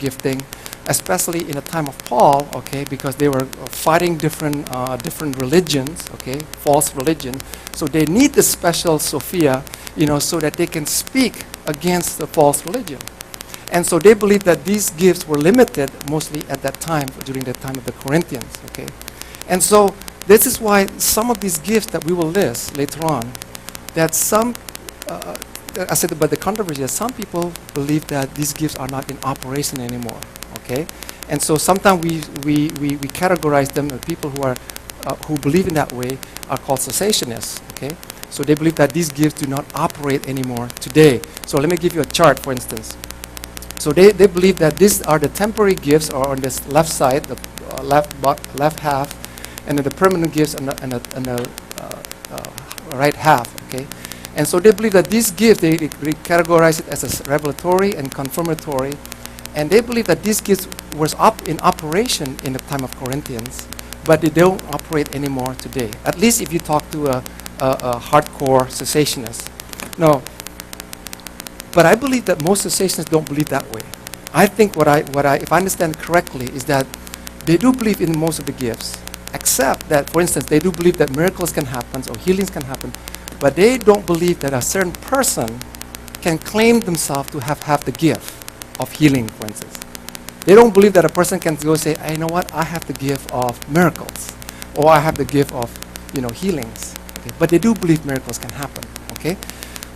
gifting, especially in the time of Paul, okay, because they were fighting different religions, okay, false religion. So they need the special Sophia, so that they can speak against the false religion. And so they believed that these gifts were limited mostly at that time, during the time of the Corinthians, okay. And so this is why some of these gifts that we will list later on, that some, I said about the controversy, that some people believe that these gifts are not in operation anymore, okay. And so sometimes we categorize them as people who believe in that way are called cessationists, okay. So they believe that these gifts do not operate anymore today. So let me give you a chart, for instance. So they believe that these are the temporary gifts, or on this left side, the left half, and then the permanent gifts on the right half, okay? And so they believe that these gifts, they categorize it as a revelatory and confirmatory, and they believe that these gifts was in operation in the time of Corinthians, but they don't operate anymore today. At least if you talk to a hardcore cessationist. No. But I believe that most cessationists don't believe that way. I think if I understand correctly, is that they do believe in most of the gifts, except that, for instance, they do believe that miracles can happen or healings can happen, but they don't believe that a certain person can claim themselves to have the gift of healing, for instance. They don't believe that a person can go say, you know what, I have the gift of miracles, or I have the gift of, healings. Okay? But they do believe miracles can happen, okay?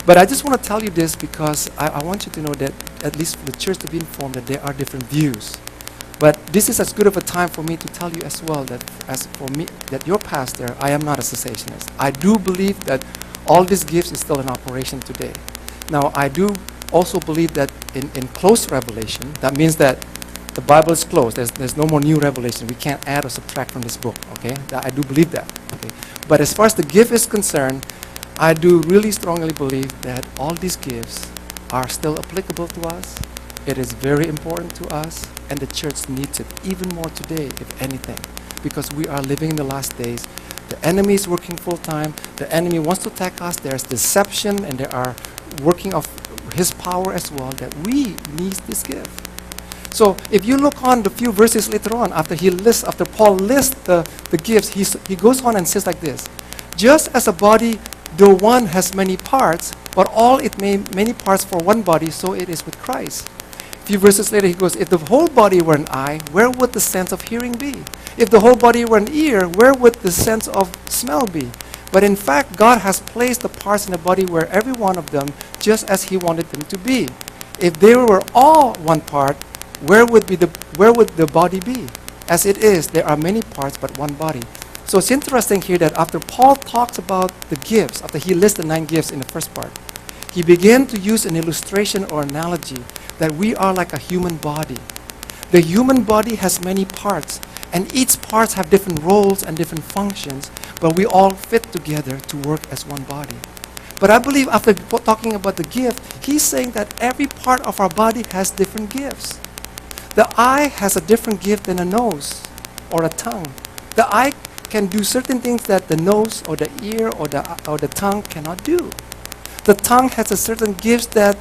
But I just want to tell you this because I want you to know that, at least for the church to be informed, that there are different views. But this is as good of a time for me to tell you as well that, as for me, that your pastor, I am not a cessationist. I do believe that all these gifts is still in operation today. Now, I do also believe that in closed revelation, that means that the Bible is closed. There's no more new revelation. We can't add or subtract from this book, okay? I do believe that, okay? But as far as the gift is concerned, I do really strongly believe that all these gifts are still applicable to us. It is very important to us, and the church needs it even more today, if anything, because we are living in the last days. The enemy is working full time. The enemy wants to attack us. There's deception, and there are working of his power as well, that we need this gift. So if you look on the few verses later on, after Paul lists the gifts, he goes on and says like this: just as a body, though one has many parts, but all it many parts for one body, so it is with Christ. A few verses later he goes, if the whole body were an eye, where would the sense of hearing be? If the whole body were an ear, where would the sense of smell be? But in fact, God has placed the parts in the body where every one of them, just as he wanted them to be. If they were all one part, where would the body be? As it is, there are many parts, but one body. So it's interesting here that after Paul talks about the gifts, after he lists the 9 gifts in the first part, he began to use an illustration or analogy that we are like a human body. The human body has many parts, and each parts have different roles and different functions, but we all fit together to work as one body. But I believe after talking about the gift, he's saying that every part of our body has different gifts. The eye has a different gift than a nose or a tongue. The eye can do certain things that the nose or the ear or the tongue cannot do. The tongue has a certain gifts that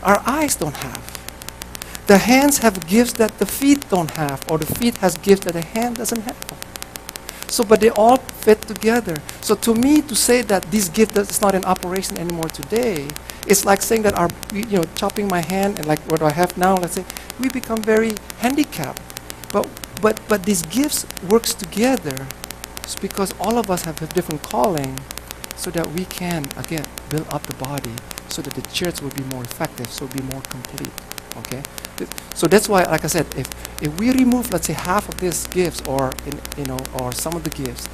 our eyes don't have. The hands have gifts that the feet don't have, or the feet has gifts that the hand doesn't have. So, but they all fit together. So to me, to say that this gift is not in operation anymore today, it's like saying that chopping my hand and like what I have now, let's say, we become very handicapped. But these gifts works together. It's because all of us have a different calling, so that we can, again, build up the body so that the church will be more effective, so be more complete, okay? So that's why, like I said, if we remove, let's say, half of these gifts or some of the gifts,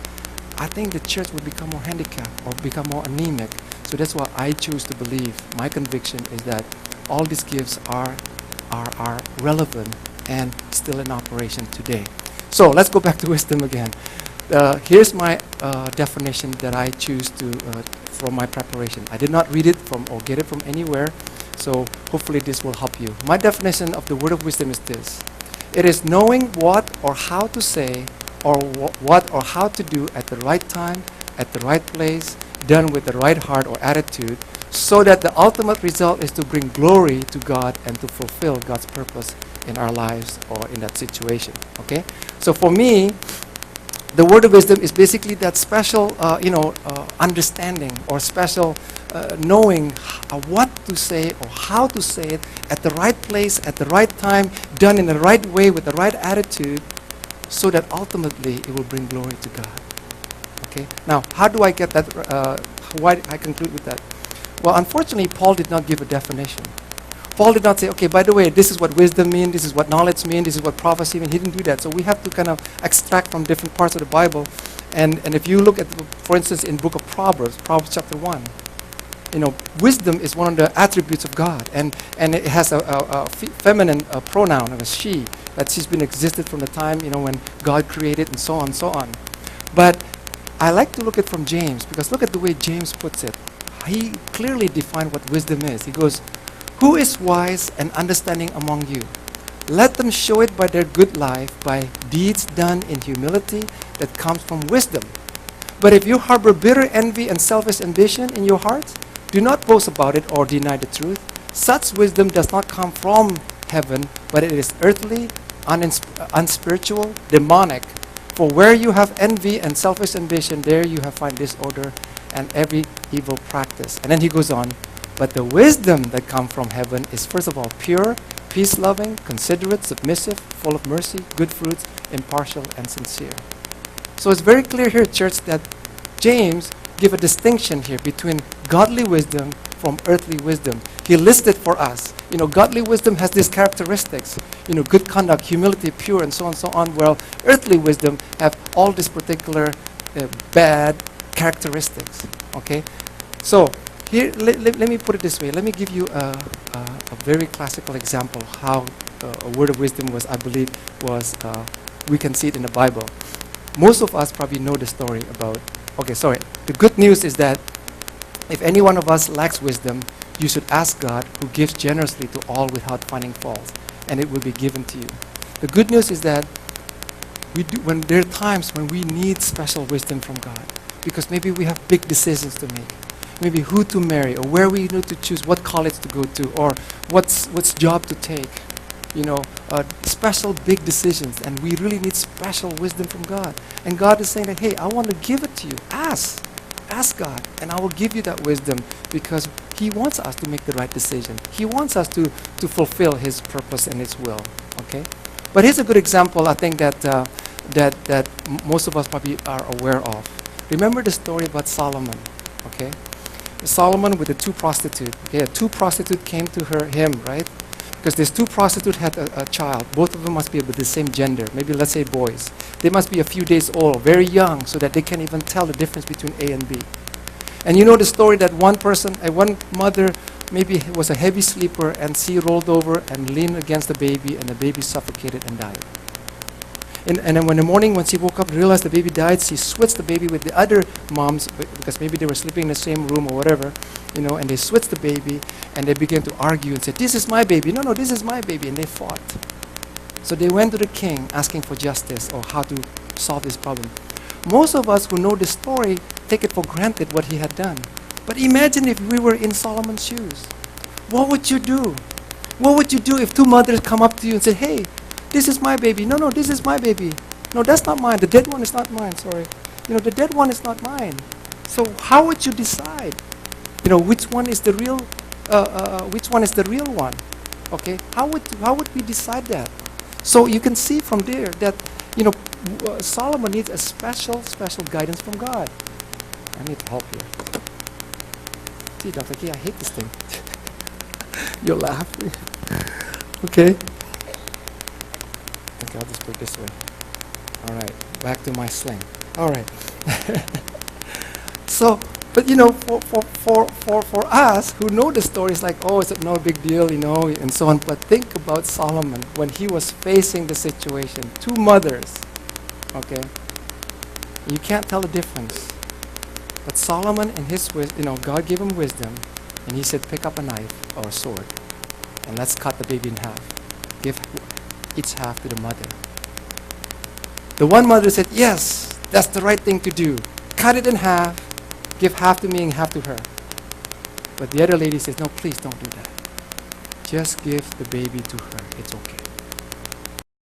I think the church will become more handicapped or become more anemic. So that's why I choose to believe, my conviction is that all these gifts are relevant and still in operation today. So let's go back to wisdom again. Here's my definition that I choose from my preparation. I did not read it or get it from anywhere, so hopefully this will help you. My definition of the word of wisdom is this: it is knowing what or how to say, or what or how to do at the right time, at the right place, done with the right heart or attitude, so that the ultimate result is to bring glory to God and to fulfill God's purpose in our lives or in that situation. Okay? So for me, the word of wisdom is basically that special, understanding or special knowing what to say or how to say it at the right place, at the right time, done in the right way with the right attitude, so that ultimately it will bring glory to God. Okay? Now, how do I get that? Why I conclude with that? Well, unfortunately, Paul did not give a definition. Paul did not say, okay, by the way, this is what wisdom means, this is what knowledge means, this is what prophecy means. He didn't do that. So we have to kind of extract from different parts of the Bible. And if you look at, for instance, in book of Proverbs chapter 1, wisdom is one of the attributes of God. And it has a feminine pronoun of a she, that she's been existed from the time, when God created and so on and so on. But I like to look at from James, because look at the way James puts it. He clearly defined what wisdom is. He goes, who is wise and understanding among you? Let them show it by their good life, by deeds done in humility that comes from wisdom. But if you harbor bitter envy and selfish ambition in your hearts, do not boast about it or deny the truth. Such wisdom does not come from heaven, but it is earthly, unspiritual, demonic. For where you have envy and selfish ambition, there you have find disorder and every evil practice. And then he goes on, but the wisdom that comes from heaven is first of all pure, peace-loving, considerate, submissive, full of mercy, good fruits, impartial, and sincere. So it's very clear here, church, that James give a distinction here between godly wisdom from earthly wisdom. He listed for us, godly wisdom has these characteristics, good conduct, humility, pure, and so on, while earthly wisdom have all these particular bad characteristics. Okay? So, here, let me put it this way. Let me give you a very classical example how a word of wisdom was, I believe, we can see it in the Bible. Most of us probably know the story about, the good news is that if any one of us lacks wisdom, you should ask God, who gives generously to all without finding fault, and it will be given to you. The good news is that when there are times when we need special wisdom from God, because maybe we have big decisions to make. Maybe who to marry, or where we need to choose what college to go to, or what's job to take. Special big decisions, and we really need special wisdom from God. And God is saying that, hey, I want to give it to you. Ask God, and I will give you that wisdom, because He wants us to make the right decision. He wants us to fulfill His purpose and His will. Okay? But here's a good example, I think that most of us probably are aware of. Remember the story about Solomon. Okay? Solomon with the two prostitutes. Okay, two prostitutes came to him, right? Because these two prostitutes had a child. Both of them must be of the same gender. Maybe let's say boys. They must be a few days old, very young, so that they can't even tell the difference between A and B. And you know the story that one mother maybe was a heavy sleeper, and she rolled over and leaned against the baby, and the baby suffocated and died. And then when the morning, when she woke up and realized the baby died, she switched the baby with the other moms, because maybe they were sleeping in the same room or whatever, and they switched the baby, and they began to argue and said, this is my baby. No, this is my baby. And they fought. So they went to the king asking for justice or how to solve this problem. Most of us who know the story take it for granted what he had done. But imagine if we were in Solomon's shoes. What would you do? What would you do if two mothers come up to you and say, hey, this is my baby. No, this is my baby. No, that's not mine. The dead one is not mine, sorry. The dead one is not mine. So how would you decide? Which one is the real one? Okay? How would we decide that? So you can see from there that, Solomon needs a special guidance from God. I need help here. See, Dr. K, I hate this thing. You're laughing. Okay? Okay, I'll just put it this way. All right, back to my sling. All right. So, but for us who know the story, it's like, oh, it's no big deal, and so on. But think about Solomon when he was facing the situation. Two mothers, okay? You can't tell the difference. But Solomon and his wisdom, God gave him wisdom, and he said, pick up a knife or a sword, and let's cut the baby in half. Give each half to the mother. The one mother said, yes, that's the right thing to do. Cut it in half, give half to me and half to her. But the other lady says, no, please don't do that. Just give the baby to her. It's okay.